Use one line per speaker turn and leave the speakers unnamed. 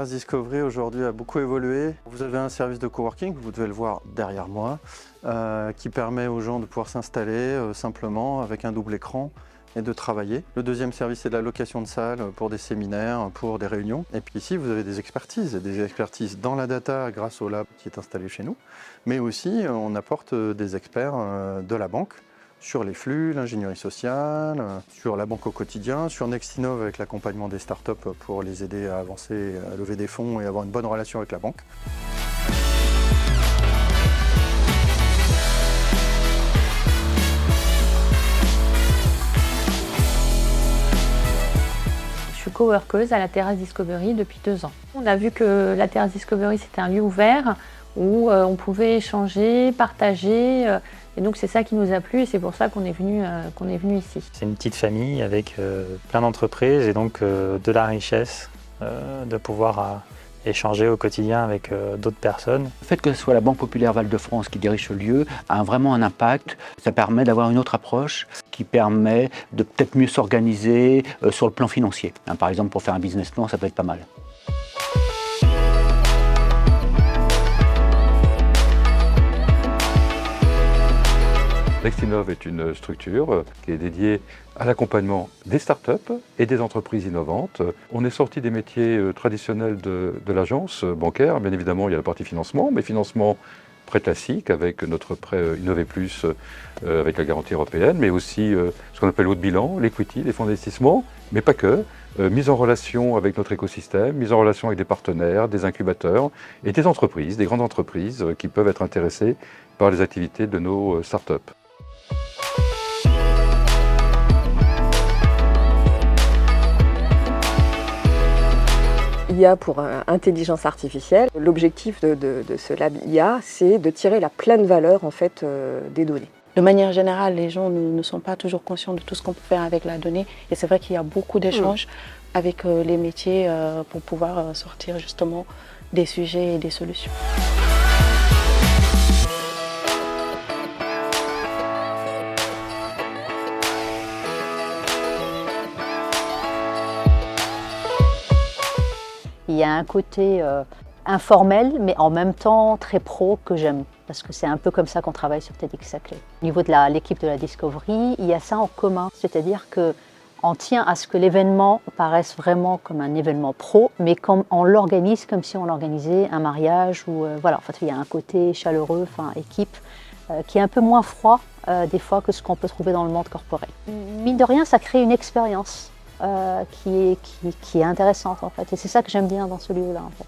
Terrace Discovery aujourd'hui a beaucoup évolué. Vous avez un service de coworking, vous devez le voir derrière moi, qui permet aux gens de pouvoir s'installer simplement avec un double écran et de travailler. Le deuxième service, c'est de la location de salles pour des séminaires, pour des réunions. Et puis ici, vous avez des expertises dans la data grâce au lab qui est installé chez nous, mais aussi on apporte des experts de la banque sur les flux, l'ingénierie sociale, sur la banque au quotidien, sur Nextinov avec l'accompagnement des startups pour les aider à avancer, à lever des fonds et avoir une bonne relation avec la banque.
Je suis coworkeuse à la Terrace Discovery depuis 2 ans. On a vu que la Terrace Discovery, c'était un lieu ouvert où on pouvait échanger, partager. Et donc c'est ça qui nous a plu et c'est pour ça qu'on est venu ici.
C'est une petite famille avec plein d'entreprises et donc de la richesse de pouvoir échanger au quotidien avec d'autres personnes.
Le fait que ce soit la Banque Populaire Val-de-France qui dirige ce lieu a vraiment un impact. Ça permet d'avoir une autre approche qui permet de peut-être mieux s'organiser sur le plan financier. Par exemple, pour faire un business plan, ça peut être pas mal.
Nextinov est une structure qui est dédiée à l'accompagnement des startups et des entreprises innovantes. On est sorti des métiers traditionnels de l'agence bancaire. Bien évidemment, il y a la partie financement, mais financement prêt classique avec notre prêt Innové Plus avec la garantie européenne, mais aussi ce qu'on appelle haut de bilan, l'equity, les fonds d'investissement, mais pas que. Mise en relation avec notre écosystème, mise en relation avec des partenaires, des incubateurs et des entreprises, des grandes entreprises qui peuvent être intéressées par les activités de nos startups.
IA pour intelligence artificielle. L'objectif de ce lab IA, c'est de tirer la pleine valeur en fait, des données.
De manière générale, les gens ne sont pas toujours conscients de tout ce qu'on peut faire avec la donnée. Et c'est vrai qu'il y a beaucoup d'échanges avec les métiers pour pouvoir sortir justement des sujets et des solutions.
Il y a un côté informel, mais en même temps très pro que j'aime, parce que c'est un peu comme ça qu'on travaille sur TEDxSaclay. Au niveau de l'équipe de la Discovery, il y a ça en commun, c'est-à-dire qu'on tient à ce que l'événement paraisse vraiment comme un événement pro, mais comme on l'organise comme si on organisait un mariage. Ou voilà, en fait, il y a un côté chaleureux, équipe, qui est un peu moins froid des fois que ce qu'on peut trouver dans le monde corporel. Mine de rien, ça crée une expérience qui est intéressante en fait. Et c'est ça que j'aime bien dans ce lieu-là en fait.